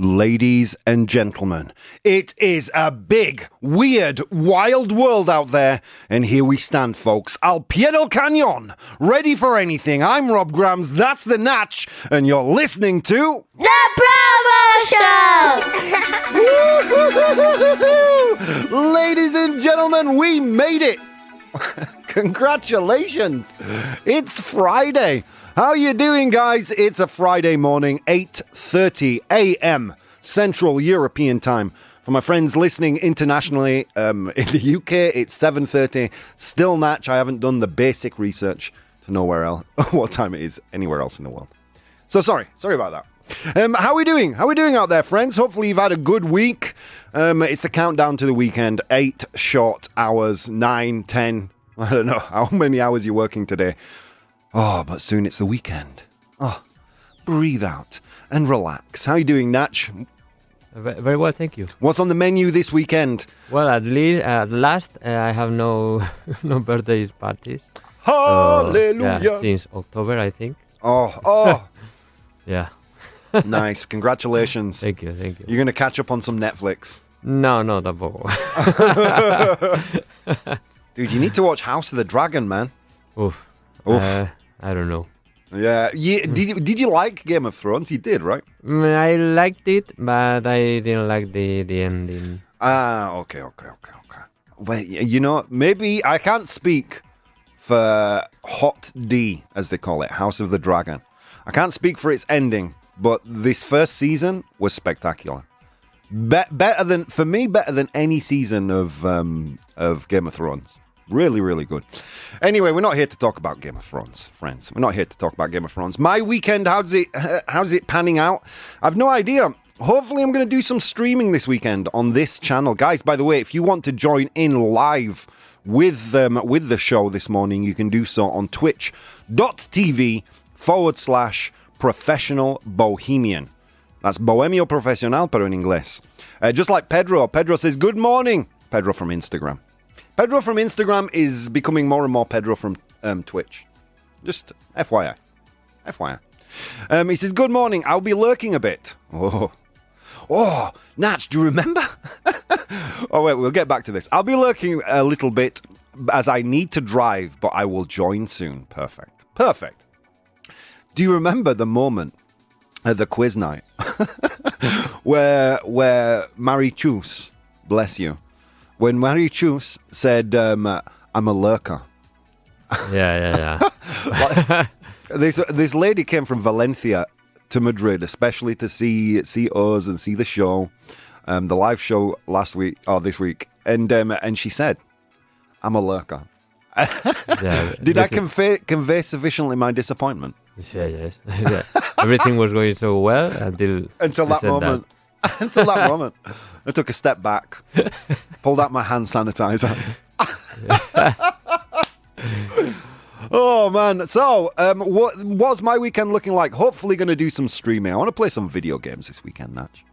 Ladies and gentlemen, it is a big, weird, wild world out there, and here we stand, folks, al pie del cañón, ready for anything. I'm Rob Grams, that's the Natch, and you're listening to... The ProBoh Show! Ladies and gentlemen, we made it! Congratulations! It's Friday. How you doing, guys? It's a Friday morning, 8:30 a.m. Central European Time. For my friends listening internationally, in the UK, it's 7:30. Still Natch. I haven't done the basic research to know what time it is anywhere else in the world. So sorry about that. How are we doing? How are we doing out there, friends? Hopefully you've had a good week. It's the countdown to the weekend. 8 short hours, 9, 10. I don't know how many hours you're working today. Oh, but soon it's the weekend. Oh, breathe out and relax. How are you doing, Natch? Very well, thank you. What's on the menu this weekend? Well, at last, I have no birthday parties. Hallelujah! Since October, I think. Oh. Yeah. Nice. Congratulations. Thank you. You're going to catch up on some Netflix. No, tampoco. Dude, you need to watch House of the Dragon, man. Oof. I don't know. Yeah. Did you like Game of Thrones? You did, right? I liked it, but I didn't like the ending. Okay. Well, you know, maybe I can't speak for Hot D, as they call it, House of the Dragon. I can't speak for its ending, but this first season was spectacular. Better than any season of Game of Thrones. Really, really good. Anyway, we're not here to talk about Game of Thrones, friends. We're not here to talk about Game of Thrones. My weekend, how's it panning out? I've no idea. Hopefully, I'm going to do some streaming this weekend on this channel. Guys, by the way, if you want to join in live with the show this morning, you can do so on twitch.tv/professional bohemian. That's Bohemio Profesional, pero en inglés. Just like Pedro. Pedro says, good morning. Pedro from Instagram. Pedro from Instagram is becoming more and more Pedro from Twitch. Just FYI. He says, good morning. I'll be lurking a bit. Oh, Natch, do you remember? Oh, wait, we'll get back to this. I'll be lurking a little bit as I need to drive, but I will join soon. Perfect. Do you remember the moment at the quiz night where Marichus, bless you, when Marichus said, I'm a lurker. Yeah. This lady came from Valencia to Madrid, especially to see us and see the show, the live show this week. And she said, I'm a lurker. Yeah, Did I convey sufficiently my disappointment? Yes. Everything was going so well until that moment. Until that moment. I took a step back, pulled out my hand sanitizer. Oh, man. So, what's my weekend looking like? Hopefully going to do some streaming. I want to play some video games this weekend, Natch.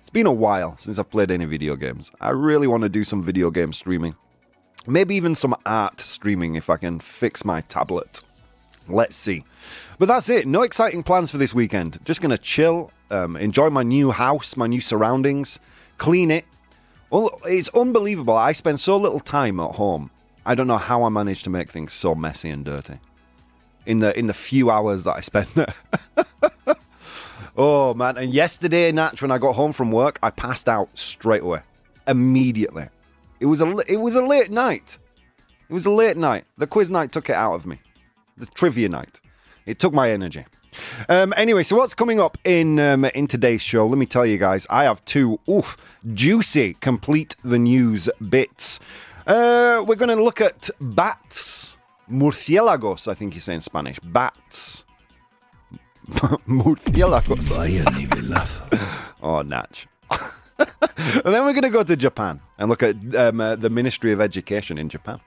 It's been a while since I've played any video games. I really want to do some video game streaming. Maybe even some art streaming if I can fix my tablet. Let's see. But that's it. No exciting plans for this weekend. Just going to chill, enjoy my new house, my new surroundings, clean it. Well, it's unbelievable. I spend so little time at home. I don't know how I managed to make things so messy and dirty in the few hours that I spend there. Oh, man. And yesterday, Natch, when I got home from work, I passed out straight away. Immediately. It was a late night. The quiz night took it out of me. The trivia night. It took my energy. Anyway, so what's coming up in today's show? Let me tell you guys. I have two juicy complete the news bits. We're going to look at bats. Murciélagos, I think you say in Spanish. Bats. Murciélagos. Vaya nivelazo. Oh, Natch. And then we're going to go to Japan and look at the Ministry of Education in Japan.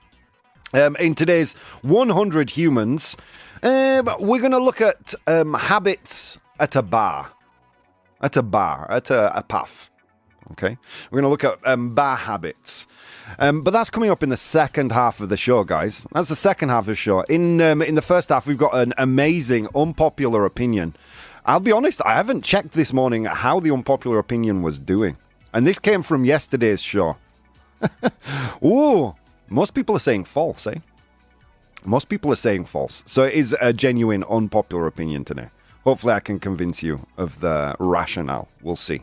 In today's 100 Humans, we're going to look at habits at a bar. At a puff. Okay? We're going to look at bar habits. But that's coming up in the second half of the show, guys. That's the second half of the show. In the first half, we've got an amazing, unpopular opinion I'll be honest, I haven't checked this morning how the unpopular opinion was doing. And this came from yesterday's show. Ooh, most people are saying false, eh? Most people are saying false. So it is a genuine unpopular opinion today. Hopefully I can convince you of the rationale. We'll see.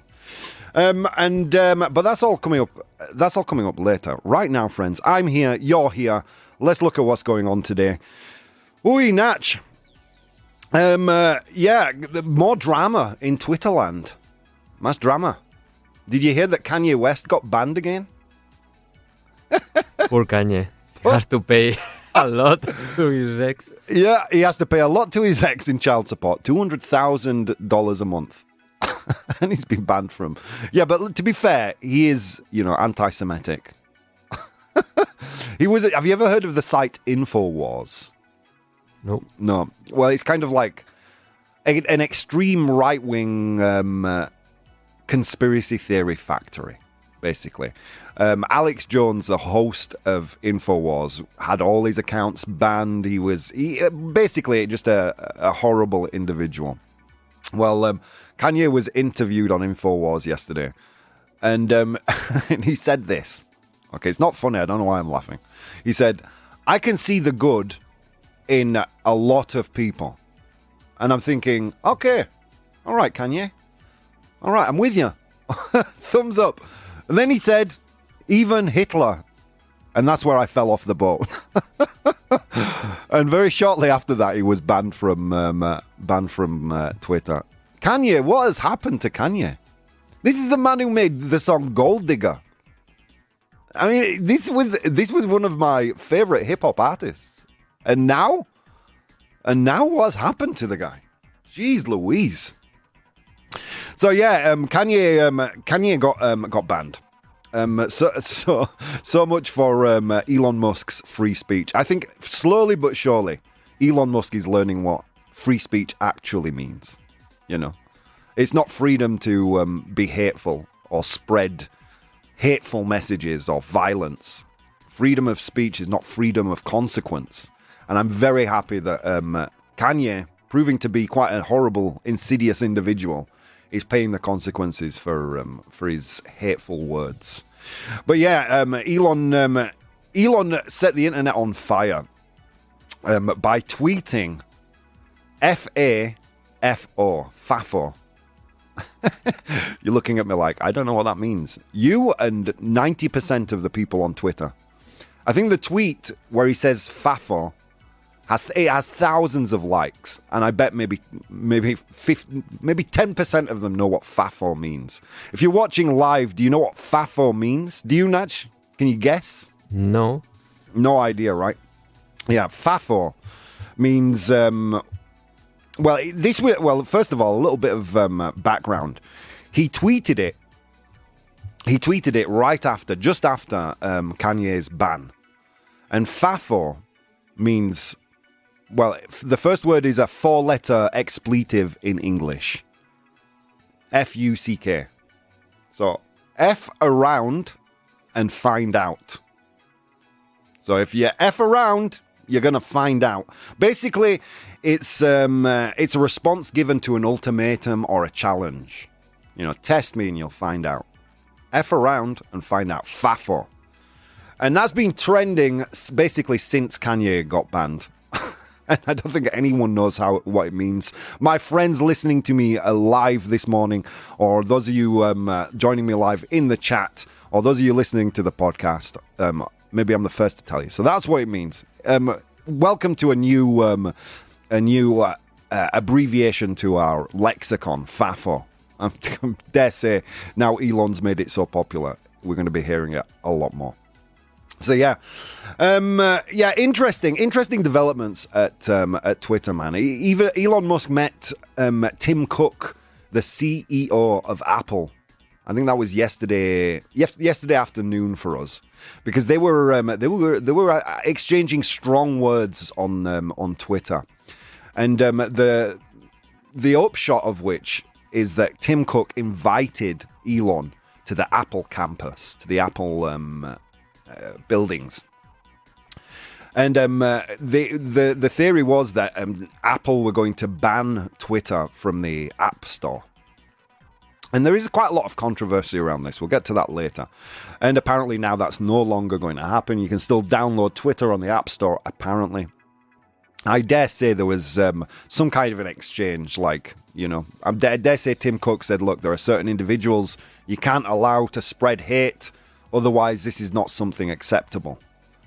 But that's all coming up. That's all coming up later. Right now, friends, I'm here, you're here. Let's look at what's going on today. Ooh, Natch. More drama in Twitterland. Mass drama. Did you hear that Kanye West got banned again? Poor Kanye. He has to pay a lot to his ex. Yeah, he has to pay a lot to his ex in child support. $200,000 a month. And he's been banned from. Yeah, but to be fair, he is, anti-Semitic. Have you ever heard of the site InfoWars? Nope. No. Well, it's kind of like an extreme right-wing conspiracy theory factory, basically. Alex Jones, the host of InfoWars, had all his accounts banned. He basically just a horrible individual. Well, Kanye was interviewed on InfoWars yesterday, and and he said this. Okay, it's not funny. I don't know why I'm laughing. He said, "I can see the good in a lot of people." And I'm thinking, okay, all right, Kanye. All right, I'm with you. Thumbs up. And then he said, even Hitler. And that's where I fell off the boat. And very shortly after that, he was banned from Twitter. Kanye, what has happened to Kanye? This is the man who made the song Gold Digger. I mean, this was one of my favorite hip hop artists. And now what's happened to the guy? Jeez Louise. So yeah, Kanye got banned. So much for Elon Musk's free speech. I think slowly but surely, Elon Musk is learning what free speech actually means. It's not freedom to be hateful or spread hateful messages or violence. Freedom of speech is not freedom of consequence. And I'm very happy that Kanye, proving to be quite a horrible, insidious individual, is paying the consequences for his hateful words. But yeah, Elon set the internet on fire by tweeting FAFO. You're looking at me like, I don't know what that means. You and 90% of the people on Twitter. I think the tweet where he says FAFO has thousands of likes, and I bet maybe 10% of them know what FAFO means. If you're watching live, do you know what FAFO means? Do you, Natch? Can you guess? No. No idea, right? Yeah, FAFO means first of all, a little bit of background. He tweeted it just after Kanye's ban, and FAFO means. Well, the first word is a 4-letter expletive in English. F-U-C-K. So, F around and find out. So, if you F around, you're going to find out. Basically, it's a response given to an ultimatum or a challenge. Test me and you'll find out. F around and find out. FAFO. And that's been trending basically since Kanye got banned. And I don't think anyone knows what it means. My friends listening to me live this morning, or those of you joining me live in the chat, or those of you listening to the podcast, maybe I'm the first to tell you. So that's what it means. Welcome to a new abbreviation to our lexicon, FAFO. I dare say now Elon's made it so popular, we're going to be hearing it a lot more. So yeah, interesting developments at Twitter, man. Even Elon Musk met Tim Cook, the CEO of Apple. I think that was yesterday afternoon for us, because they were exchanging strong words on Twitter, and the upshot of which is that Tim Cook invited Elon to the Apple campus, to the Apple buildings. And the theory was that Apple were going to ban Twitter from the App Store. And there is quite a lot of controversy around this. We'll get to that later. And apparently now that's no longer going to happen. You can still download Twitter on the App Store, apparently. I dare say there was some kind of an exchange, like, you know, I dare say Tim Cook said, look, there are certain individuals you can't allow to spread hate, otherwise this is not something acceptable.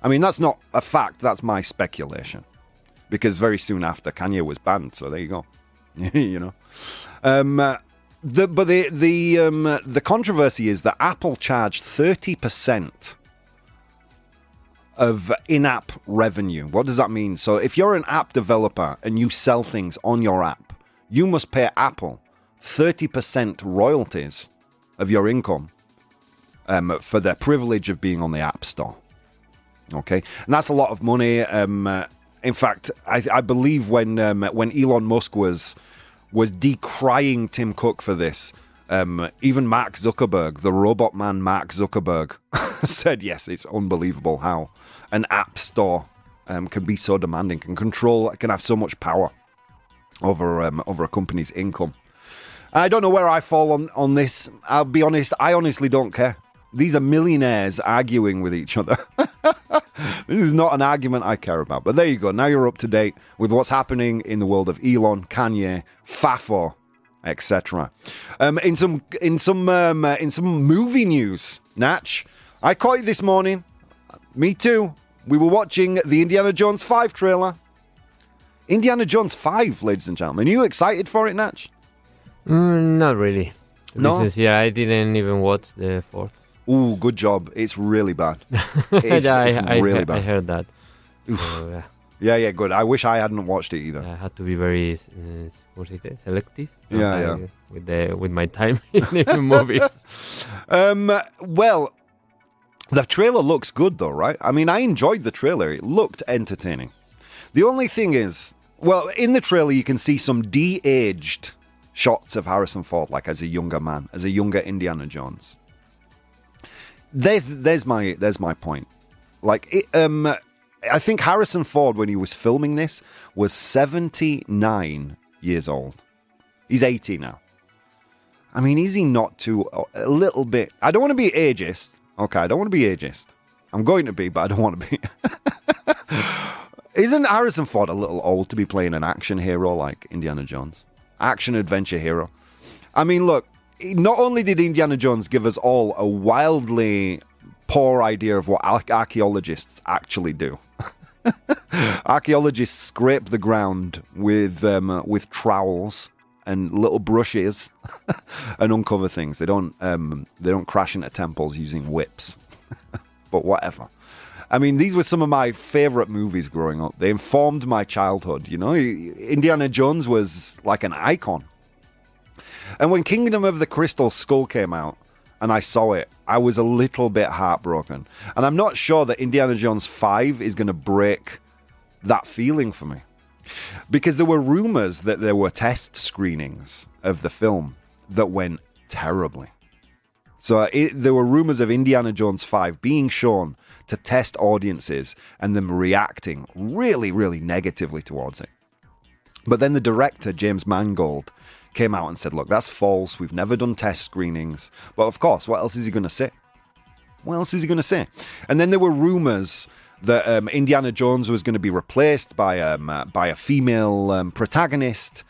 I mean, that's not a fact, that's my speculation. Because very soon after, Kanye was banned, so there you go. You know. The controversy is that Apple charged 30% of in-app revenue. What does that mean? So if you're an app developer and you sell things on your app, you must pay Apple 30% royalties of your income for the privilege of being on the App Store. Okay, and that's a lot of money. In fact, I believe when Elon Musk was decrying Tim Cook for this, even Mark Zuckerberg, the robot man Mark Zuckerberg, said, yes, it's unbelievable how an app store can be so demanding, can have so much power over a company's income. I don't know where I fall on this. I'll be honest, I honestly don't care. These are millionaires arguing with each other. This is not an argument I care about. But there you go. Now you're up to date with what's happening in the world of Elon, Kanye, FAFO, etc. In some movie news, Natch, I caught you this morning. Me too. We were watching the Indiana Jones 5 trailer. Indiana Jones 5, ladies and gentlemen. Are you excited for it, Natch? Not really. No? I didn't even watch the fourth. Ooh, good job. It's really bad. It's really bad. I heard that. So, yeah, good. I wish I hadn't watched it either. I had to be very selective. Yeah. With my time in movies. Well, the trailer looks good though, right? I mean, I enjoyed the trailer. It looked entertaining. The only thing is, well, in the trailer you can see some de-aged shots of Harrison Ford, like as a younger man, as a younger Indiana Jones. There's my point. Like, I think Harrison Ford, when he was filming this, was 79 years old. He's 80 now. I mean, is he not too a little bit? I don't want to be ageist. Okay, I don't want to be ageist. I'm going to be, but I don't want to be. Isn't Harrison Ford a little old to be playing an action hero like Indiana Jones? Action adventure hero. I mean, look, not only did Indiana Jones give us all a wildly poor idea of what archaeologists actually do. Archaeologists scrape the ground with trowels and little brushes and uncover things. They don't crash into temples using whips. But whatever. I mean, these were some of my favorite movies growing up. They informed my childhood, you know. Indiana Jones was like an icon. And when Kingdom of the Crystal Skull came out and I saw it, I was a little bit heartbroken. And I'm not sure that Indiana Jones 5 is going to break that feeling for me. Because there were rumors that there were test screenings of the film that went terribly. So there were rumors of Indiana Jones 5 being shown to test audiences and them reacting really, really negatively towards it. But then the director, James Mangold, came out and said, look, that's false. We've never done test screenings. But of course, what else is he going to say? What else is he going to say? And then there were rumors that Indiana Jones was going to be replaced by a female protagonist.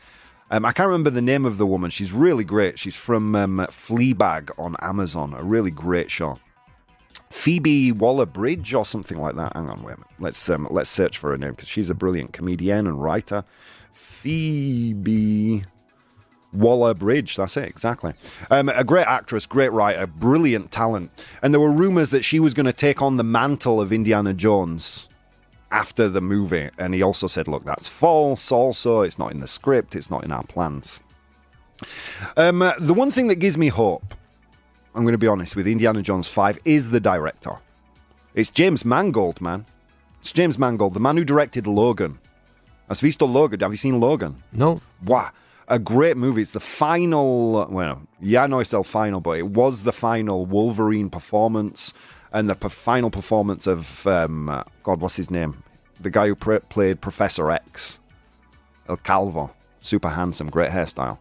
I can't remember the name of the woman. She's really great. She's from Fleabag on Amazon. A really great show. Phoebe Waller-Bridge or something like that. Hang on, wait a minute. Let's search for her name because she's a brilliant comedian and writer. Phoebe Waller-Bridge, that's it, exactly. A great actress, great writer, brilliant talent. And there were rumors that she was going to take on the mantle of Indiana Jones after the movie. And he also said, look, that's false also. It's not in the script. It's not in our plans. The one thing that gives me hope, I'm going to be honest, with Indiana Jones 5 is the director. It's James Mangold, man. It's James Mangold, the man who directed Logan. Has visto Logan? Have you seen Logan? No. Wow. A great movie. It's the final, well, yeah, I know it's still final, but it was the final Wolverine performance and the final performance of, God, what's his name? the guy who played Professor X, El Calvo, super handsome, great hairstyle.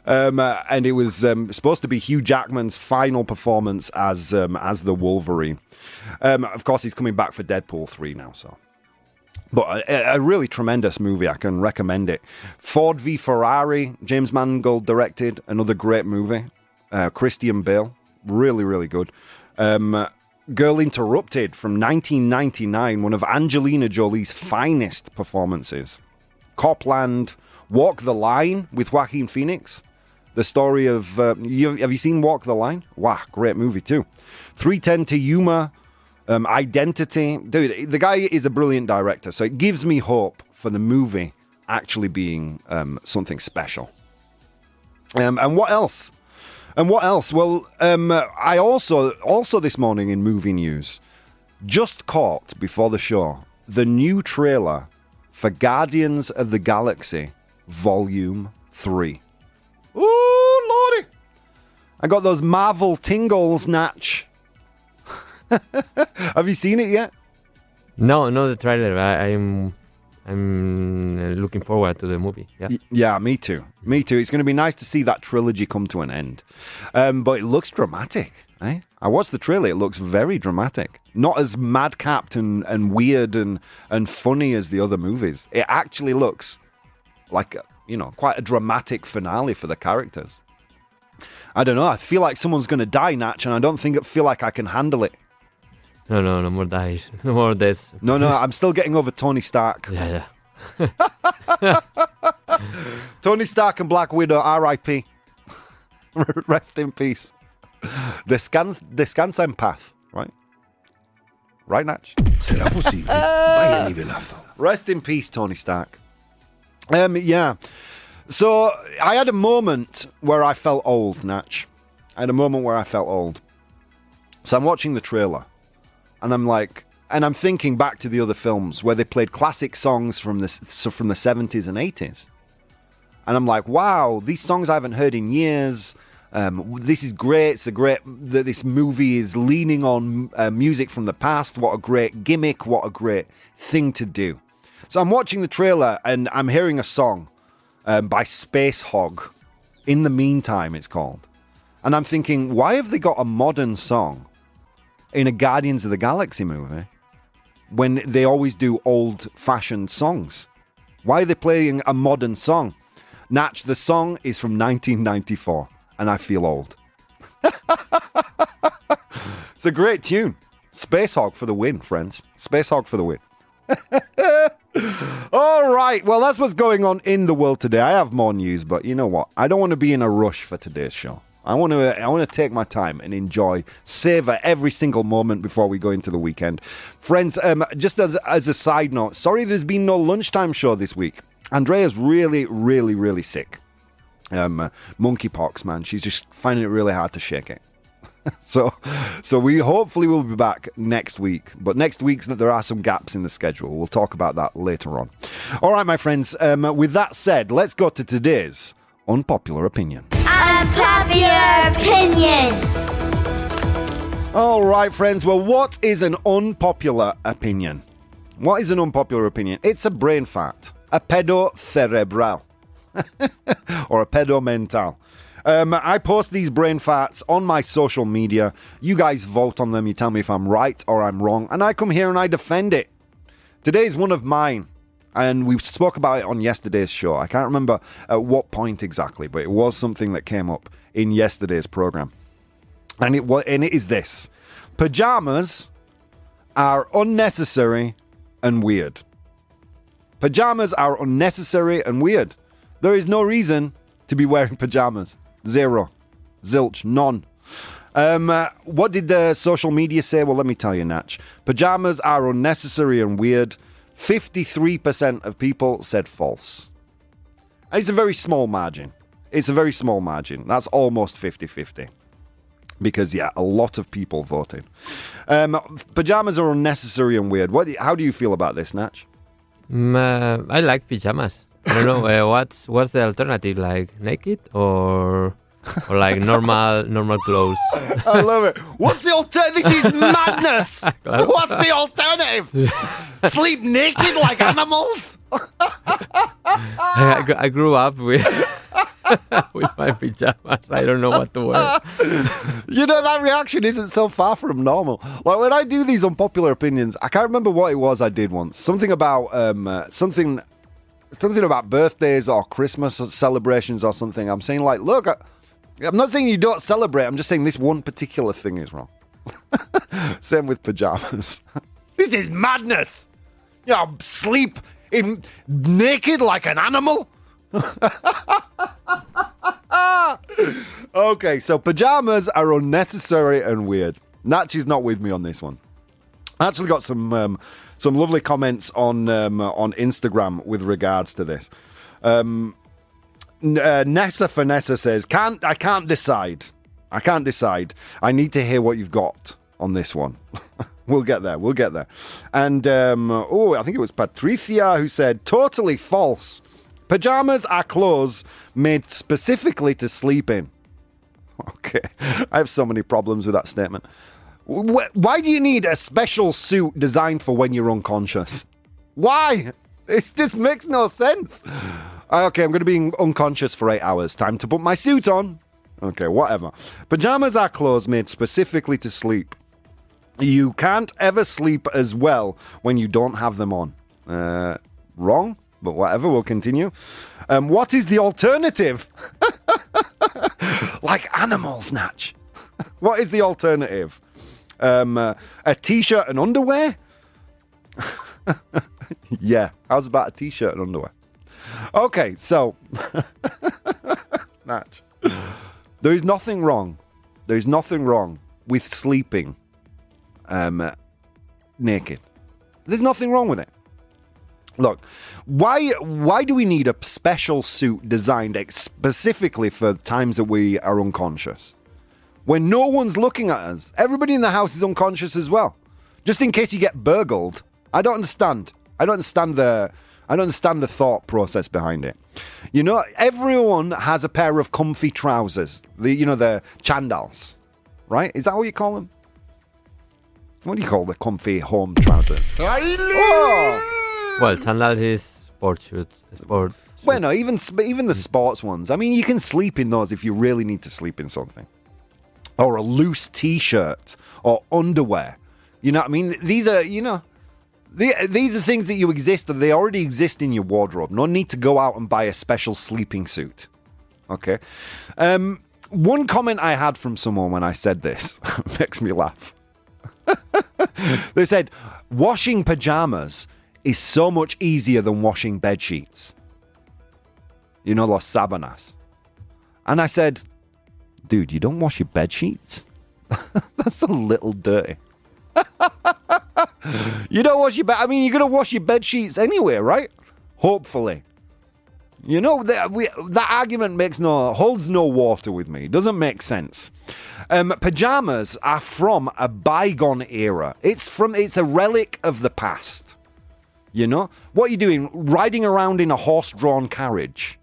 And it was supposed to be Hugh Jackman's final performance as the Wolverine. Of course, he's coming back for Deadpool 3 now, so. But a really tremendous movie. I can recommend it. Ford v Ferrari, James Mangold directed, another great movie. Christian Bale, really, really good. Girl Interrupted from 1999, one of Angelina Jolie's finest performances. Copland, Walk the Line with Joaquin Phoenix. The story of... have you seen Walk the Line? Wow, great movie too. 3:10 to Yuma, Identity. Dude, the guy is a brilliant director, so it gives me hope for the movie actually being something special. And what else? Well, I also this morning in movie news, just caught before the show, the new trailer for Guardians of the Galaxy Volume 3. Ooh, lordy! I got those Marvel tingles, Natch. Have you seen it yet? No, not the trailer. I'm looking forward to the movie. Yeah. Yeah, me too. It's going to be nice to see that trilogy come to an end. But it looks dramatic. Eh? I watched the trailer. It looks very dramatic. Not as madcapped and weird and funny as the other movies. It actually looks like, quite a dramatic finale for the characters. I don't know. I feel like someone's going to die, Natch, and I don't feel like I can handle it. No more dies. No more deaths. No, I'm still getting over Tony Stark. Yeah. Tony Stark and Black Widow, R.I.P. Rest in peace. Descansa en paz, right? Right, Natch? Será posible. Vaya nivelazo. Rest in peace, Tony Stark. Yeah. So, I had a moment where I felt old, Natch. So I'm watching the trailer. And I'm thinking back to the other films where they played classic songs from the 70s and 80s. And I'm like, wow, these songs I haven't heard in years. This is great. This movie is leaning on music from the past. What a great gimmick. What a great thing to do. So I'm watching the trailer and I'm hearing a song by Space Hog. In the Meantime, it's called. And I'm thinking, why have they got a modern song in a Guardians of the Galaxy movie when they always do old-fashioned songs? Why are they playing a modern song? Natch, the song is from 1994, and I feel old. It's a great tune. Space Hog for the win, friends. Space Hog for the win. All right, well, that's what's going on in the world today. I have more news, but you know what? I don't want to be in a rush for today's show. I want to take my time and savor every single moment before we go into the weekend. Friends, just as a side note, sorry there's been no lunchtime show this week. Andrea's really, really, really sick. Monkeypox, man. She's just finding it really hard to shake it. So we hopefully will be back next week. But next week's that there are some gaps in the schedule. We'll talk about that later on. All right, my friends. With that said, let's go to today's Unpopular Opinion. Unpopular opinion. All right, friends. Well, what is an unpopular opinion? What is an unpopular opinion? It's a brain fart, a pedo cerebral, or a pedo mental. I post these brain farts on my social media. You guys vote on them. You tell me if I'm right or I'm wrong, and I come here and I defend it. Today's one of mine. And we spoke about it on yesterday's show. I can't remember at what point exactly, but it was something that came up in yesterday's program. And it is this. Pajamas are unnecessary and weird. Pajamas are unnecessary and weird. There is no reason to be wearing pajamas. Zero. Zilch. None. What did the social media say? Well, let me tell you, Natch. Pajamas are unnecessary and weird. 53% of people said false. It's a very small margin. That's almost 50-50. Because, yeah, a lot of people voted. Pajamas are unnecessary and weird. How do you feel about this, Natch? I like pajamas. I don't know. What's the alternative? Like naked or or like normal clothes. I love it. What's the alternative? This is madness. What's the alternative? Sleep naked like animals? I grew up with with my pajamas. I don't know what to wear. You know, that reaction isn't so far from normal. Like when I do these unpopular opinions, I can't remember what it was I did once. Something about something about birthdays or Christmas celebrations or something. I'm saying like, look, I'm not saying you don't celebrate. I'm just saying this one particular thing is wrong. Same with pajamas. This is madness. You know, sleep in naked like an animal. Okay, so pajamas are unnecessary and weird. Natchi's not with me on this one. I actually got some lovely comments on Instagram with regards to this. Nessa Finessa says, I can't decide. I need to hear what you've got on this one. We'll get there. And, I think it was Patricia who said, totally false. Pajamas are clothes made specifically to sleep in. Okay. I have so many problems with that statement. Why do you need a special suit designed for when you're unconscious? Why? It just makes no sense. Okay, I'm going to be unconscious for 8 hours. Time to put my suit on. Okay, whatever. Pajamas are clothes made specifically to sleep. You can't ever sleep as well when you don't have them on. Wrong, but whatever, we'll continue. What is the alternative? Like animals, Natch. What is the alternative? A t-shirt and underwear? Yeah, how's about a t-shirt and underwear? Okay, so Natch, there is nothing wrong with sleeping naked. There's nothing wrong with it. Look, why do we need a special suit designed specifically for times that we are unconscious? When no one's looking at us, everybody in the house is unconscious as well. Just in case you get burgled. I don't understand the thought process behind it. You know, everyone has a pair of comfy trousers. The chandals, right? Is that what you call them? What do you call the comfy home trousers? Oh! Well, sandals is sports shoes. Well, no, even the sports ones. I mean, you can sleep in those if you really need to sleep in something. Or a loose t-shirt or underwear. You know what I mean? These are, these are things that they already exist in your wardrobe. No need to go out and buy a special sleeping suit. Okay. One comment I had from someone when I said this makes me laugh. They said, washing pajamas is so much easier than washing bed sheets. You know, los sábanas. And I said, dude, you don't wash your bed sheets? That's a little dirty. You don't wash your bed. I mean, you're going to wash your bed sheets anyway, right? Hopefully. You know, that argument holds no water with me. It doesn't make sense. Pajamas are from a bygone era. It's a relic of the past. You know? What are you doing? Riding around in a horse-drawn carriage?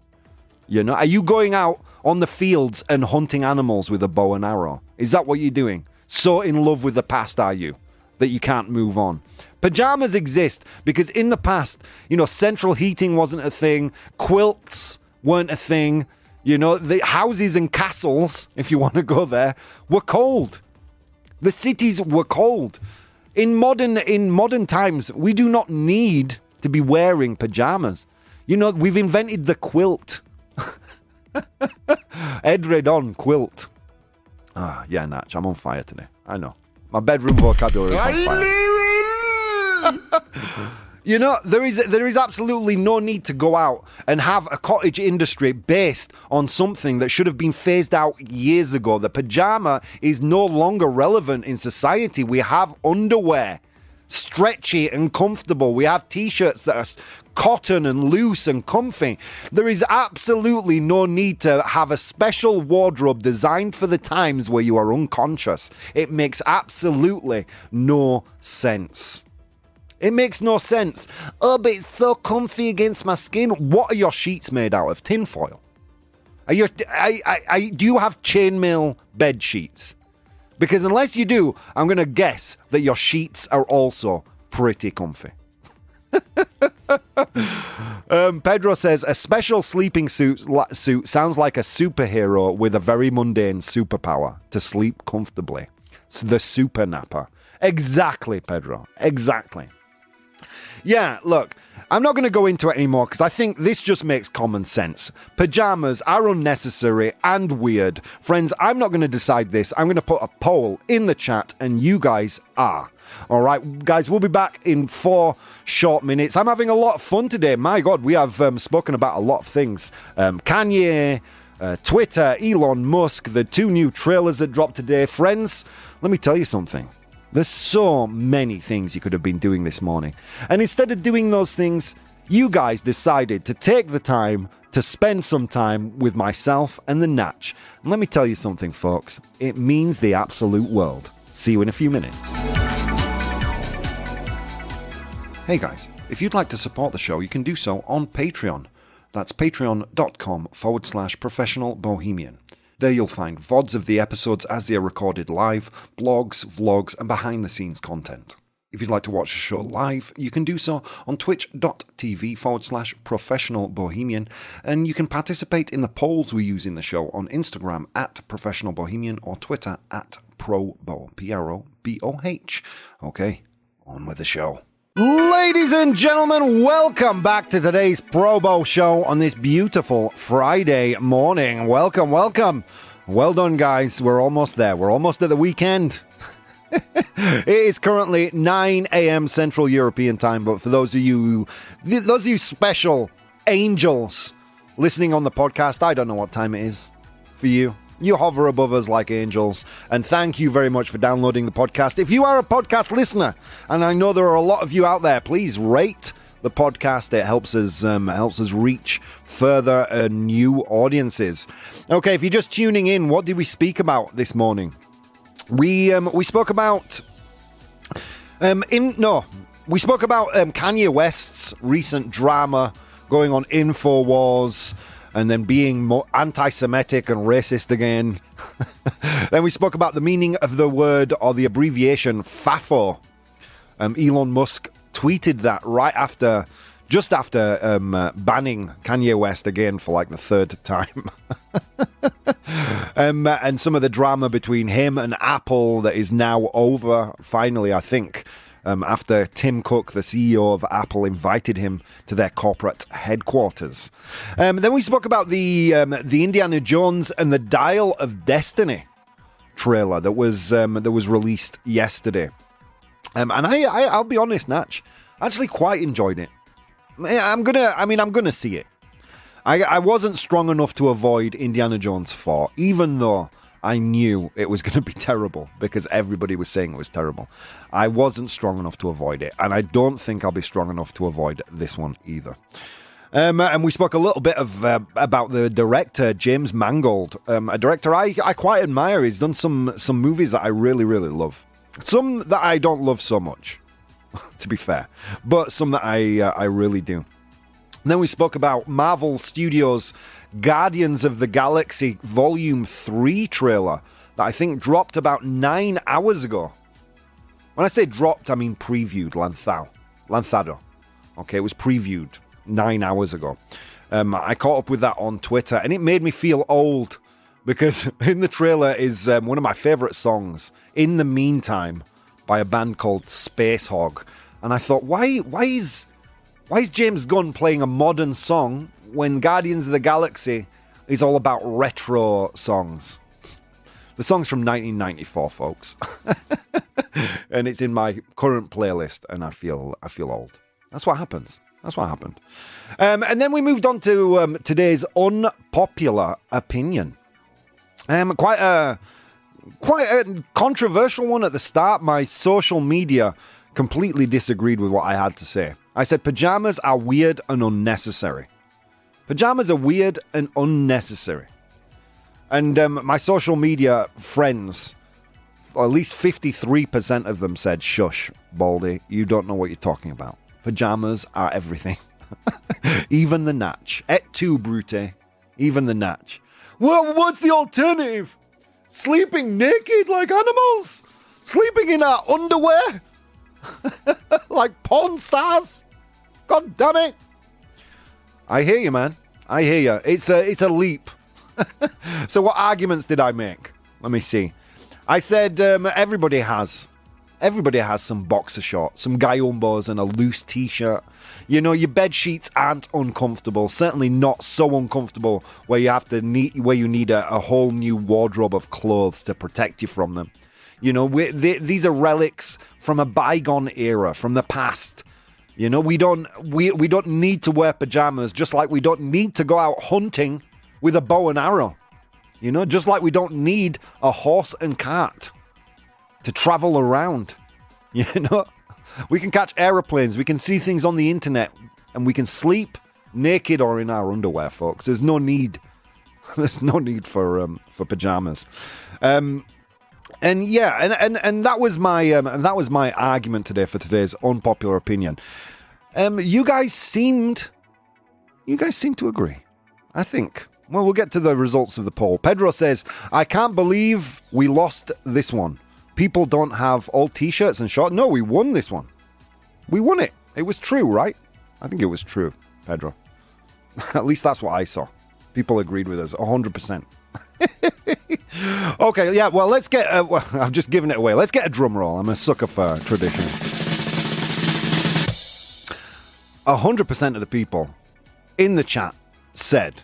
You know? Are you going out on the fields and hunting animals with a bow and arrow? Is that what you're doing? So in love with the past, are you? That you can't move on. Pajamas exist because in the past, central heating wasn't a thing. Quilts weren't a thing. The houses and castles, if you want to go there, were cold. The cities were cold. In modern times, we do not need to be wearing pajamas. We've invented the quilt. Edredon quilt. Yeah, Natch, I'm on fire today. I know. My bedroom vocabulary is on fire. There is absolutely no need to go out and have a cottage industry based on something that should have been phased out years ago. The pajama is no longer relevant in society. We have underwear, stretchy and comfortable. We have t-shirts that are cotton and loose and comfy. There is absolutely no need to have a special wardrobe designed for the times where you are unconscious. It makes absolutely no sense. It makes no sense. Oh, but it's so comfy against my skin. What are your sheets made out of? Tinfoil? Do you have chainmail bed sheets? Because unless you do, I'm going to guess that your sheets are also pretty comfy. Pedro says, a special sleeping suit sounds like a superhero with a very mundane superpower to sleep comfortably. It's the super napper. Exactly, Pedro. Exactly. Yeah, look, I'm not going to go into it anymore because I think this just makes common sense. Pajamas are unnecessary and weird. Friends, I'm not going to decide this. I'm going to put a poll in the chat and you guys are. All right, guys, we'll be back in 4 short minutes. I'm having a lot of fun today. My God, we have spoken about a lot of things. Kanye, Twitter, Elon Musk, the 2 new trailers that dropped today. Friends, let me tell you something. There's so many things you could have been doing this morning. And instead of doing those things, you guys decided to take the time to spend some time with myself and the Natch. And let me tell you something, folks. It means the absolute world. See you in a few minutes. Hey guys, if you'd like to support the show, you can do so on Patreon. That's patreon.com/professional bohemian. There you'll find VODs of the episodes as they are recorded live, blogs, vlogs, and behind-the-scenes content. If you'd like to watch the show live, you can do so on twitch.tv/professional bohemian, and you can participate in the polls we use in the show on Instagram @professional bohemian or Twitter @ProBoh, PROBOH. Okay, on with the show. Ladies and gentlemen, welcome back to today's ProBoh Show on this beautiful Friday morning. Welcome, welcome. Well done, guys. We're almost there. We're almost at the weekend. It is currently 9 a.m. Central European Time, but for those of you special angels listening on the podcast, I don't know what time it is for you. You hover above us like angels, and thank you very much for downloading the podcast. If you are a podcast listener, and I know there are a lot of you out there, please rate the podcast. It helps us reach further new audiences. Okay, if you're just tuning in, what did we speak about this morning? We spoke about we spoke about Kanye West's recent drama going on InfoWars. And then being more anti-Semitic and racist again. Then we spoke about the meaning of the word or the abbreviation FAFO. Elon Musk tweeted that just after banning Kanye West again for like the 3rd time. And some of the drama between him and Apple that is now over, finally, I think. After Tim Cook, the CEO of Apple, invited him to their corporate headquarters. Then we spoke about the Indiana Jones and the Dial of Destiny trailer that was released yesterday. And I'll be honest, Natch, I actually quite enjoyed it. I'm gonna see it. I wasn't strong enough to avoid Indiana Jones 4, even though I knew it was going to be terrible because everybody was saying it was terrible. I wasn't strong enough to avoid it, and I don't think I'll be strong enough to avoid this one either. And we spoke a little bit about the director, James Mangold, a director I quite admire. He's done some movies that I really, really love. Some that I don't love so much, to be fair, but some that I really do. And then we spoke about Marvel Studios' Guardians of the Galaxy Volume 3 trailer that I think dropped about 9 hours ago. When I say dropped, I mean previewed, lanzado. Okay, it was previewed 9 hours ago. I caught up with that on Twitter, and it made me feel old because in the trailer is one of my favorite songs, In the Meantime, by a band called Space Hog. And I thought, why is James Gunn playing a modern song when Guardians of the Galaxy is all about retro songs? The song's from 1994, folks. And it's in my current playlist, and I feel old. That's what happens. That's what happened. And then we moved on to today's unpopular opinion. Quite a controversial one at the start. My social media completely disagreed with what I had to say. I said pajamas are weird and unnecessary. Pajamas are weird and unnecessary. And my social media friends, or at least 53% of them said, shush, Baldy, you don't know what you're talking about. Pajamas are everything. Even the Natch. Et tu, Brute. Even the Natch. Well, what's the alternative? Sleeping naked like animals? Sleeping in our underwear? Like porn stars? God damn it. I hear you, man. I hear you. It's a leap. So what arguments did I make? Let me see. I said everybody has some boxer shorts, some gallombos and a loose t-shirt. You know, your bed sheets aren't uncomfortable. Certainly not so uncomfortable where you need a whole new wardrobe of clothes to protect you from them. You know, these are relics from a bygone era, from the past. You know, we don't need to wear pajamas, just like we don't need to go out hunting with a bow and arrow. You know, just like we don't need a horse and cart to travel around. You know, we can catch aeroplanes, we can see things on the internet, and we can sleep naked or in our underwear, folks. There's no need. There's no need for pajamas. And that was my argument today for today's unpopular opinion. You guys seemed to agree, I think. Well, we'll get to the results of the poll. Pedro says, I can't believe we lost this one. People don't have old t-shirts and shorts. No, we won this one. We won it. It was true, right? I think it was true, Pedro. At least that's what I saw. People agreed with us 100%. Okay, yeah, well, let's get... I've just given it away. Let's get a drum roll. I'm a sucker for tradition. 100% of the people in the chat said,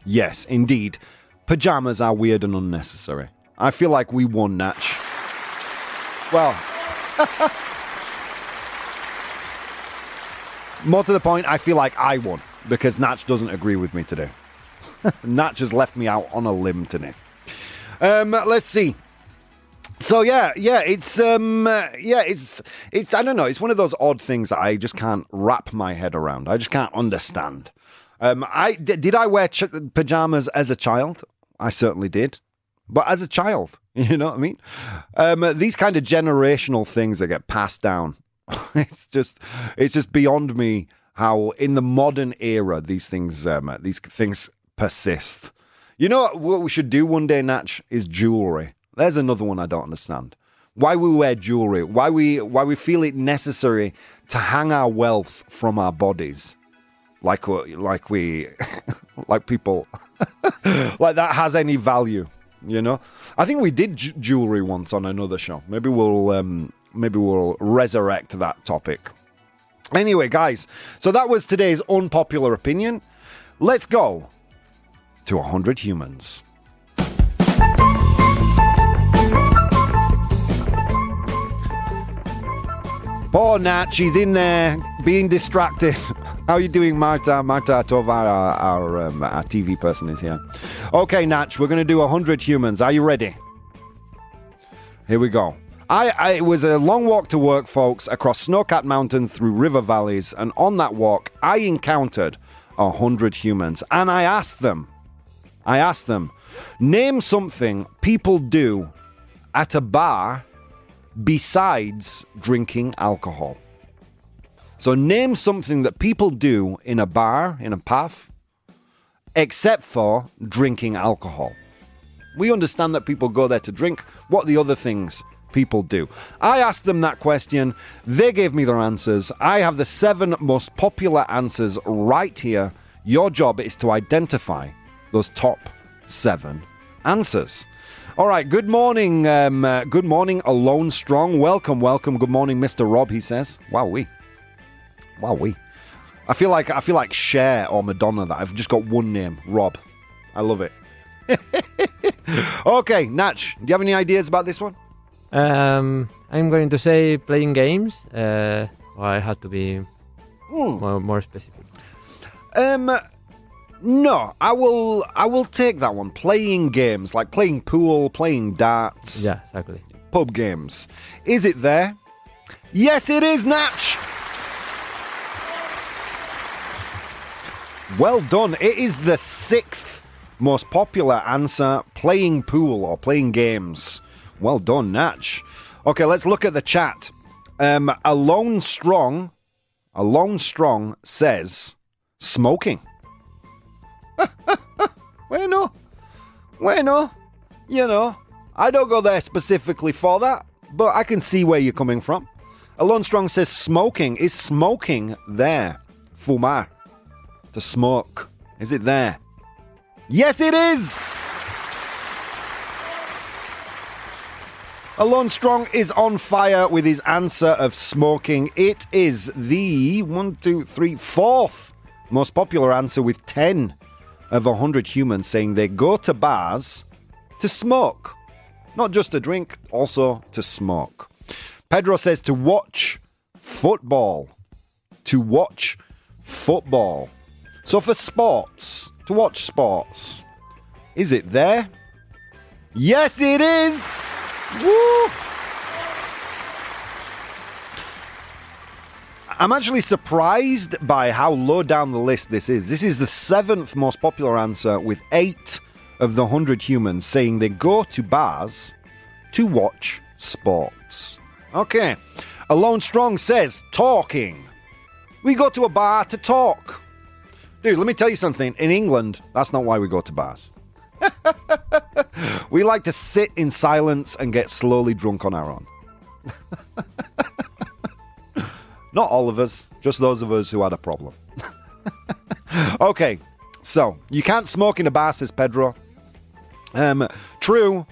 yes, indeed, pajamas are weird and unnecessary. I feel like we won, Natch. Well, more to the point, I feel like I won because Natch doesn't agree with me today. Natch has left me out on a limb today. Let's see. So it's I don't know. It's one of those odd things that I just can't wrap my head around. I just can't understand. Did I wear pajamas as a child? I certainly did. But as a child, you know what I mean? These kind of generational things that get passed down. It's just beyond me how in the modern era these things persist. You know what we should do one day, Natch, is jewelry. There's another one I don't understand. Why we wear jewelry? Why we feel it necessary to hang our wealth from our bodies? Like people like that has any value, you know? I think we did jewelry once on another show. Maybe we'll resurrect that topic. Anyway, guys, so that was today's unpopular opinion. Let's go to 100 humans. Poor Natch, she's in there being distracted. How are you doing, Marta? Marta Tovar, our TV person, is here. Okay, Natch, we're going to do 100 humans. Are you ready? Here we go. It was a long walk to work, folks, across snow-capped mountains through river valleys, and on that walk, I encountered 100 humans, and I asked them, name something people do at a bar besides drinking alcohol. So name something that people do in a bar, in a pub, except for drinking alcohol. We understand that people go there to drink. What are the other things people do? I asked them that question. They gave me their answers. I have the 7 most popular answers right here. Your job is to identify those top 7 answers. All right, good morning, Alone Strong. Welcome. Good morning, Mr. Rob, he says. Wowee. I feel like Cher or Madonna that I've just got one name, Rob. I love it. Okay, Natch, do you have any ideas about this one? I'm going to say playing games. I have to be more specific. No, I will take that one. Playing games, like playing pool, playing darts. Yeah, exactly. Pub games. Is it there? Yes, it is, Natch. Well done. It is the 6th most popular answer, playing pool or playing games. Well done, Natch. Okay, let's look at the chat. Alone Strong says smoking. Bueno, you know, I don't go there specifically for that, but I can see where you're coming from. Alon Strong says smoking. Is smoking there? Fumar. To smoke. Is it there? Yes, it is! Alon Strong is on fire with his answer of smoking. It is the 4th most popular answer, with 10 of 100 humans saying they go to bars to smoke. Not just to drink, also to smoke. Pedro says to watch football. To watch football. So for sports, to watch sports. Is it there? Yes, it is! Woo! I'm actually surprised by how low down the list this is. This is the 7th most popular answer, with 8 of the 100 humans saying they go to bars to watch sports. Okay. Alone Strong says talking. We go to a bar to talk. Dude, let me tell you something. In England, that's not why we go to bars. We like to sit in silence and get slowly drunk on our own. Not all of us, just those of us who had a problem. Okay, so you can't smoke in a bar, says Pedro. True.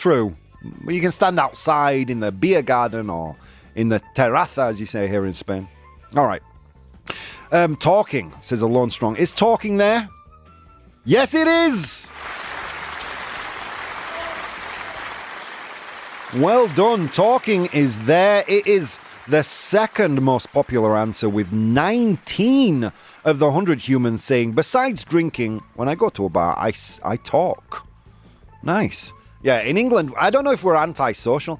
You can stand outside in the beer garden or in the terraza, as you say here in Spain. All right. Talking, says Alone Strong. Is talking there? Yes, it is! Well done. Talking is there. It is the 2nd most popular answer, with 19 of the 100 humans saying, besides drinking, when I go to a bar, I talk. Nice. Yeah, in England, I don't know if we're antisocial.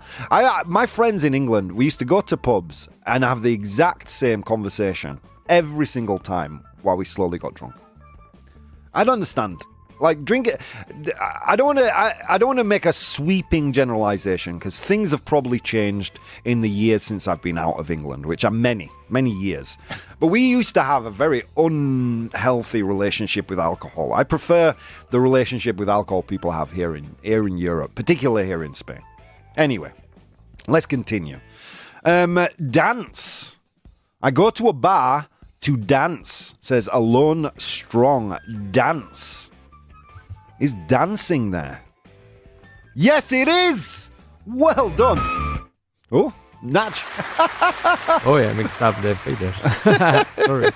My friends in England, we used to go to pubs and have the exact same conversation every single time while we slowly got drunk. I don't understand. Like, drink it. I don't want to make a sweeping generalization, because things have probably changed in the years since I've been out of England, which are many years. But we used to have a very unhealthy relationship with alcohol. I prefer the relationship with alcohol people have here in Europe, particularly here in Spain. Anyway, let's continue. Dance. I go to a bar to dance, says Alone Strong. Dance. Is dancing there? Yes, it is! Well done. Oh, Natch. Oh, yeah, mixed up the figures. Sorry.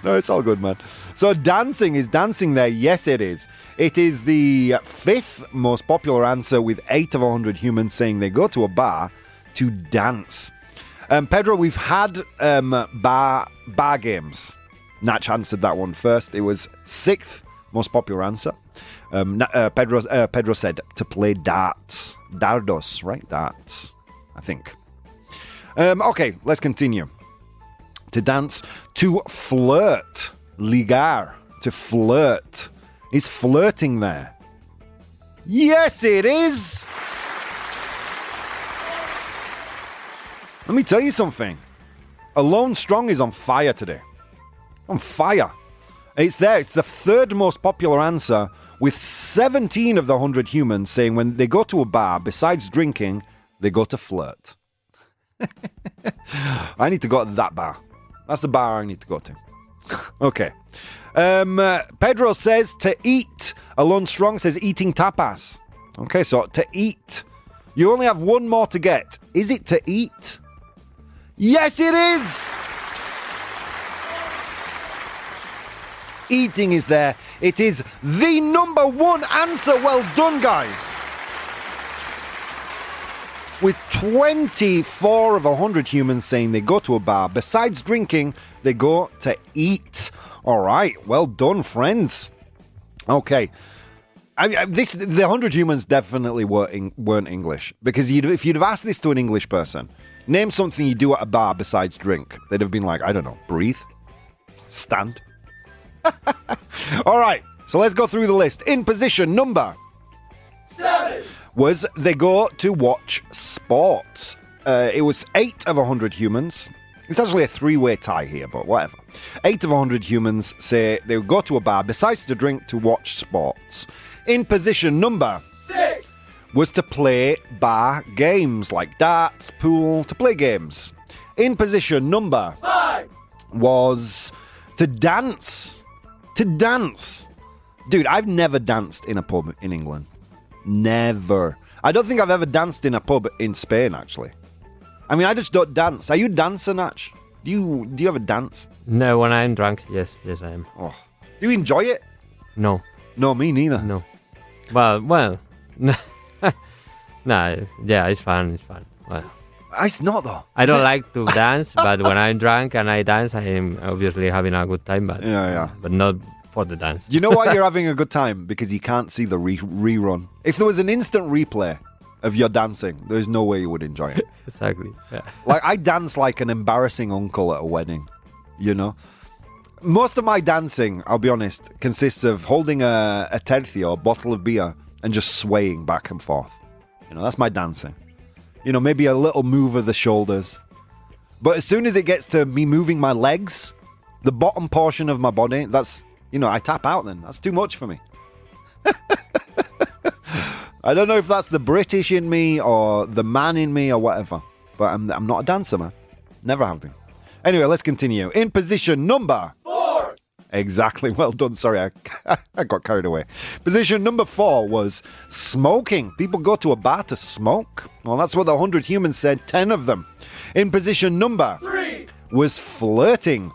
No, it's all good, man. So dancing, is dancing there? Yes, it is. It is the 5th most popular answer, with 8 of 100 humans saying they go to a bar to dance. Pedro, we've had bar games. Natch answered that one first. It was 6th most popular answer. Pedro said to play darts. Dardos, right? Darts, I think. Okay, let's continue. To dance. To flirt. Ligar. To flirt. Is flirting there? Yes, it is! Let me tell you something. Alone Strong is on fire today. On fire. It's there. It's the 3rd most popular answer, with 17 of the 100 humans saying when they go to a bar, besides drinking, they go to flirt. I need to go to that bar. That's the bar I need to go to. Okay. Pedro says to eat. Alone Strong says eating tapas. Okay, so to eat. You only have one more to get. Is it to eat? Yes, it is! Eating is there. It is the number 1 answer. Well done, guys. With 24 of 100 humans saying they go to a bar. Besides drinking, they go to eat. All right. Well done, friends. Okay. The 100 humans definitely weren't English. Because if you'd have asked this to an English person, name something you do at a bar besides drink, they'd have been like, I don't know, breathe, stand. All right, so let's go through the list. In position number 7 was they go to watch sports. It was 8 of 100 humans. It's actually a 3-way tie here, but whatever. 8 of 100 humans say they would go to a bar besides to drink to watch sports. In position number 6 was to play bar games like darts, pool, to play games. In position number 5 was to dance. To dance. Dude, I've never danced in a pub in England. Never. I don't think I've ever danced in a pub in Spain, actually. I mean, I just don't dance. Are you a dancer, Natch? Do you ever dance? No, when I'm drunk, yes, I am. Oh. Do you enjoy it? No. No, me neither. No. Well, no. Nah, yeah, it's fun. Well, it's not, though. I don't like to dance, but when I'm drunk and I dance, I am obviously having a good time, but but not for the dance. You know why you're having a good time? Because you can't see the rerun. If there was an instant replay of your dancing, there's no way you would enjoy it. Exactly. Yeah. Like, I dance like an embarrassing uncle at a wedding, you know? Most of my dancing, I'll be honest, consists of holding a tercio, a bottle of beer, and just swaying back and forth. You know, that's my dancing. You know, maybe a little move of the shoulders. But as soon as it gets to me moving my legs, the bottom portion of my body, that's, you know, I tap out then. That's too much for me. I don't know if that's the British in me or the man in me or whatever. But I'm not a dancer, man. Never have been. Anyway, let's continue. In position number 4. Exactly. Well done. Sorry, I got carried away. Position number 4 was smoking. People go to a bar to smoke. Well, that's what the 100 humans said. 10 of them. In position number 3 was flirting.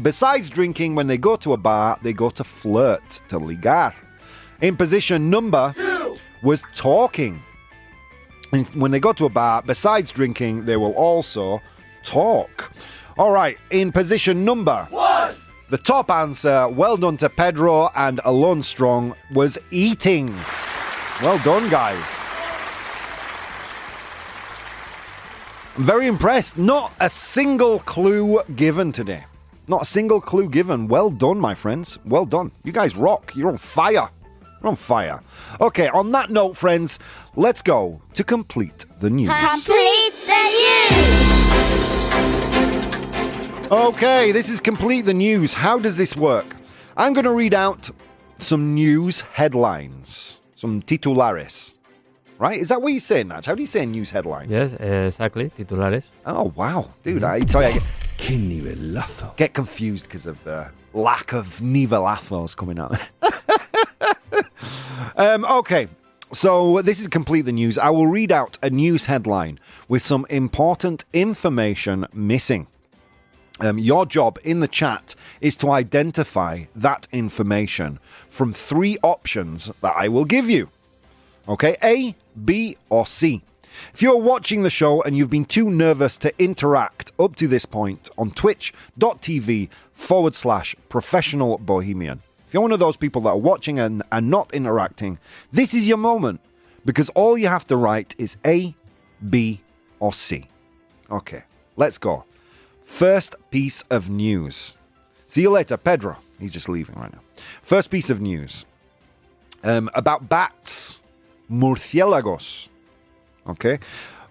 Besides drinking, when they go to a bar, they go to flirt, to ligar. In position number 2 was talking. And when they go to a bar, besides drinking, they will also talk. All right, in position number 1, the top answer, well done to Pedro and Alone Strong, was eating. Well done, guys. I'm very impressed. Not a single clue given today. Not a single clue given. Well done, my friends. Well done. You guys rock. You're on fire. You're on fire. Okay, on that note, friends, let's go to complete the news. Complete the news! Okay, this is Complete the News. How does this work? I'm going to read out some news headlines. Some titulares. Right? Is that what you say, Natch? How do you say news headline? Yes, exactly. Titulares. Oh, wow. Dude, I get confused because of the lack of nivelazos coming out. Okay, so this is Complete the News. I will read out a news headline with some important information missing. Your job in the chat is to identify that information from 3 options that I will give you. Okay, A, B, or C. If you're watching the show and you've been too nervous to interact up to this point on twitch.tv/professional bohemian. If you're one of those people that are watching and not interacting, this is your moment. Because all you have to write is A, B, or C. Okay, let's go. First piece of news. See you later, Pedro. He's just leaving right now. First piece of news. About bats. Murciélagos. Okay?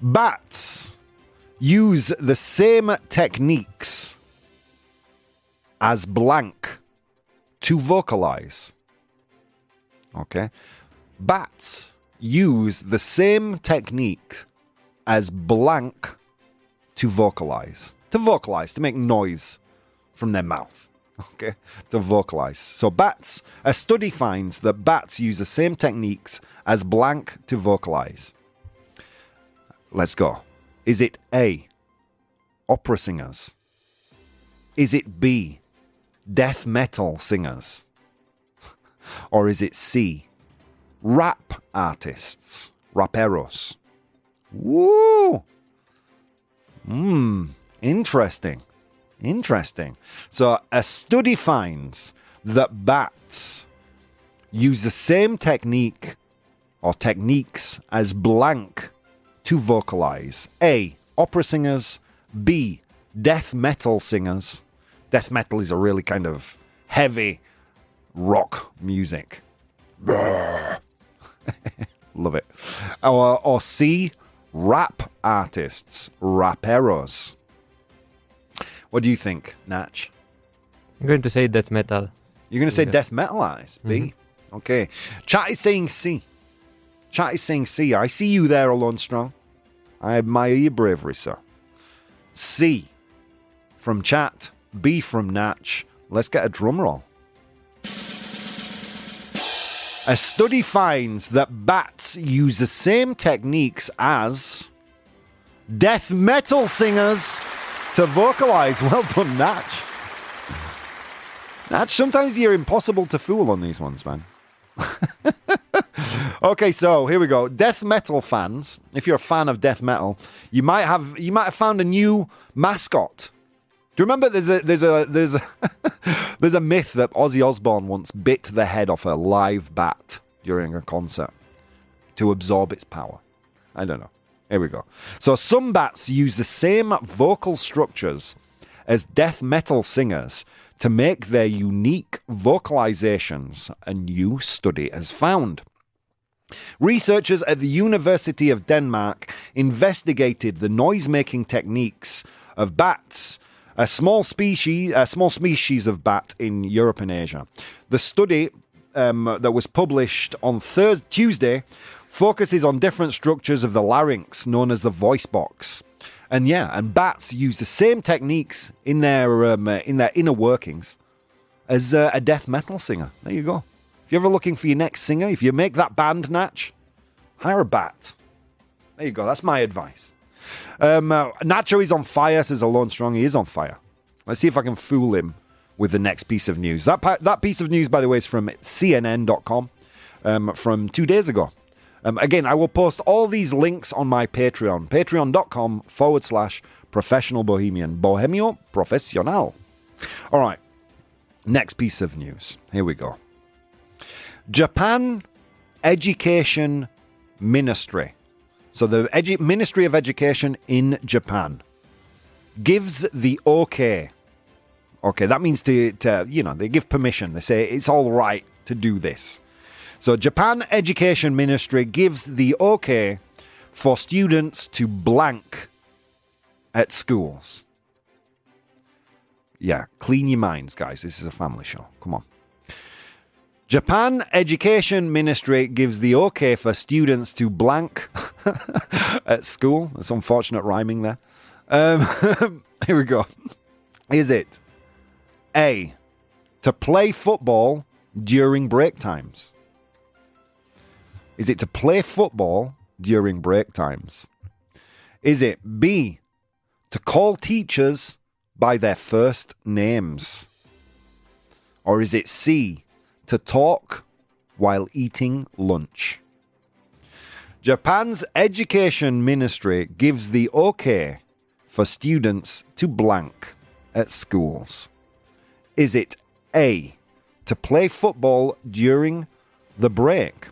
Bats use the same techniques as blank to vocalize. Okay? Bats use the same technique as blank to vocalize. To vocalize, to make noise from their mouth. Okay? To vocalize. So bats, a study finds that bats use the same techniques as blank to vocalize. Let's go. Is it A, opera singers? Is it B, death metal singers? Or is it C, rap artists, raperos? Woo! Interesting. Interesting. So a study finds that bats use the same technique or techniques as blank to vocalize. A, opera singers. B, death metal singers. Death metal is a really kind of heavy rock music. Love it. Or C, rap artists, raperos. What do you think, Natch? I'm going to say death metal. You're going to say death metal artists, B? Okay. Chat is saying C. Chat is saying C. I see you there, Alone Strong. I admire your bravery, sir. C from chat. B from Natch. Let's get a drum roll. A study finds that bats use the same techniques as death metal singers to vocalize. Well done, Natch. Natch, sometimes you're impossible to fool on these ones, man. Okay, so here we go. Death metal fans, if you're a fan of death metal, you might have found a new mascot. Do you remember there's a there's a myth that Ozzy Osbourne once bit the head off a live bat during a concert to absorb its power? I don't know. Here we go. So some bats use the same vocal structures as death metal singers to make their unique vocalizations, a new study has found. Researchers at the University of Denmark investigated the noise-making techniques of bats, a small species of bat in Europe and Asia. The study that was published on Tuesday focuses on different structures of the larynx, known as the voice box. And bats use the same techniques in their inner workings as a death metal singer. There you go. If you're ever looking for your next singer, if you make that band, Natch, hire a bat. There you go. That's my advice. Nacho is on fire, says Alone Strong. He is on fire. Let's see if I can fool him with the next piece of news. That piece of news, by the way, is from CNN.com from 2 days ago. Again, I will post all these links on my Patreon. Patreon.com/Professional Bohemian. Bohemio Profesional. All right. Next piece of news. Here we go. Japan Education Ministry. So the Ministry of Education in Japan gives the okay. Okay, that means to they give permission. They say it's all right to do this. So Japan Education Ministry gives the okay for students to blank at schools. Yeah, clean your minds, guys. This is a family show. Come on. Japan Education Ministry gives the okay for students to blank at school. That's unfortunate rhyming there. Here we go. Is it A, to play football during break times? Is it to play football during break times? Is it B, to call teachers by their first names? Or is it C, to talk while eating lunch? Japan's Education Ministry gives the okay for students to blank at schools. Is it A, to play football during the break?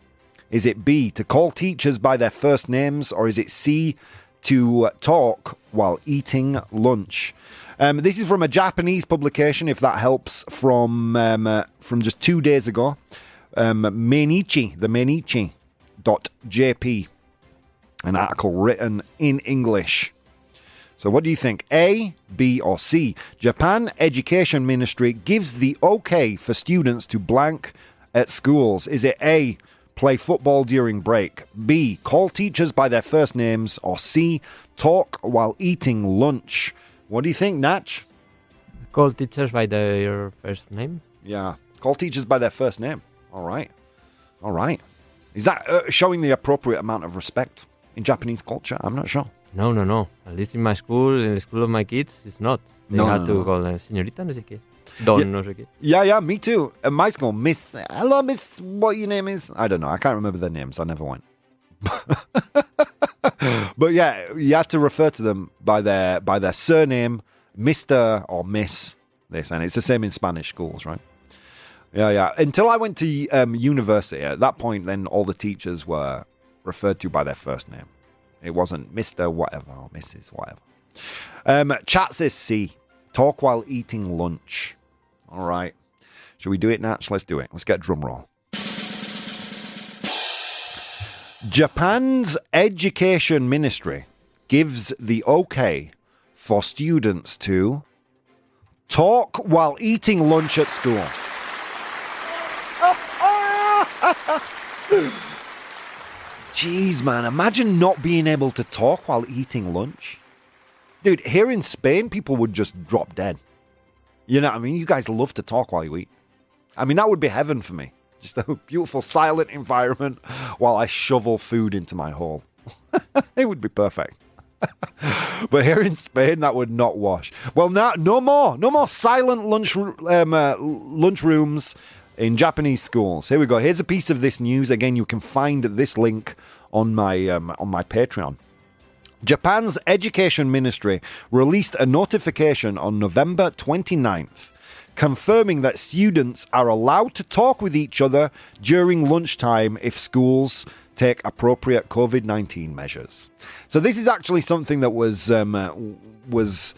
Is it B, to call teachers by their first names? Or is it C, to talk while eating lunch? This is from a Japanese publication, if that helps, from just 2 days ago. Mainichi.jp. An article written in English. So what do you think? A, B, or C? Japan Education Ministry gives the okay for students to blank at schools. Is it A, play football during break? B, call teachers by their first names? Or C, talk while eating lunch? What do you think, Natch? Call teachers by their first name? Yeah, call teachers by their first name. All right. Is that showing the appropriate amount of respect in Japanese culture? I'm not sure. No. At least in my school, in the school of my kids, it's not. They had to call señorita no sé qué. Don no sé qué. Yeah, me too. At my school, Miss, hello, Miss, what your name is? I don't know. I can't remember their names. I never went. But yeah, you have to refer to them by their surname, Mr. or Miss. This, and it's the same in Spanish schools, right? Yeah. Until I went to university, at that point, then all the teachers were referred to by their first name. It wasn't Mr. whatever or Mrs. whatever. Chat says C. Talk while eating lunch. All right. Shall we do it, Natch? Let's do it. Let's get a drum roll. Japan's Education Ministry gives the okay for students to talk while eating lunch at school. Jeez, man, imagine not being able to talk while eating lunch. Dude, here in Spain, people would just drop dead. You know what I mean? You guys love to talk while you eat. I mean, that would be heaven for me. Just a beautiful, silent environment while I shovel food into my hole. It would be perfect. But here in Spain, that would not wash. Well, now, no more silent lunch rooms in Japanese schools. Here we go. Here's a piece of this news. Again, you can find this link on my Patreon. Japan's Education Ministry released a notification on November 29th, confirming that students are allowed to talk with each other during lunchtime if schools take appropriate COVID-19 measures. So this is actually something that was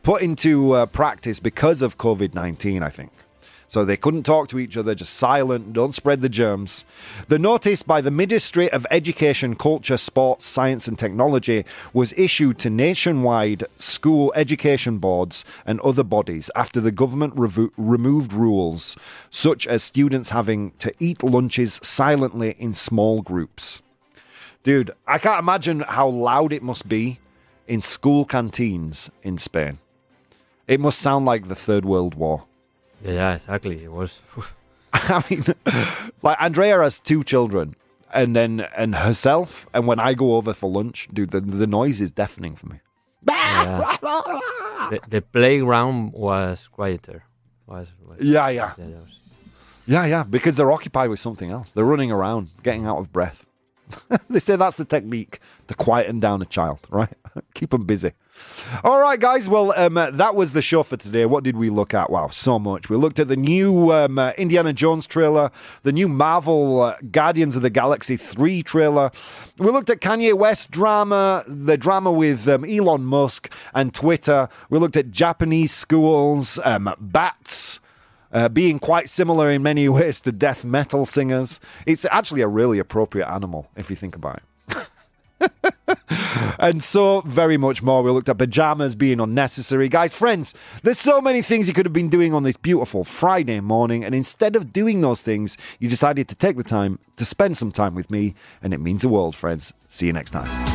put into practice because of COVID-19, I think. So they couldn't talk to each other, just silent, don't spread the germs. The notice by the Ministry of Education, Culture, Sports, Science and Technology was issued to nationwide school education boards and other bodies after the government removed rules, such as students having to eat lunches silently in small groups. Dude, I can't imagine how loud it must be in school canteens in Spain. It must sound like the Third World War. Yeah, exactly. It was. I mean, like Andrea has 2 children, and herself. And when I go over for lunch, dude, the noise is deafening for me. Yeah. The playground was quieter. Yeah, because they're occupied with something else. They're running around, getting out of breath. They say that's the technique to quieten down a child, right? Keep them busy. All right, guys. Well, that was the show for today. What did we look at? Wow, so much. We looked at the new Indiana Jones trailer, the new Marvel Guardians of the Galaxy 3 trailer. We looked at Kanye West drama, the drama with Elon Musk and Twitter. We looked at Japanese schools, bats, being quite similar in many ways to death metal singers. It's actually a really appropriate animal, if you think about it. And so very much more. We looked at pajamas being unnecessary. Guys, friends, there's so many things you could have been doing on this beautiful Friday morning, and instead of doing those things, you decided to take the time to spend some time with me, and it means the world, friends. See you next time.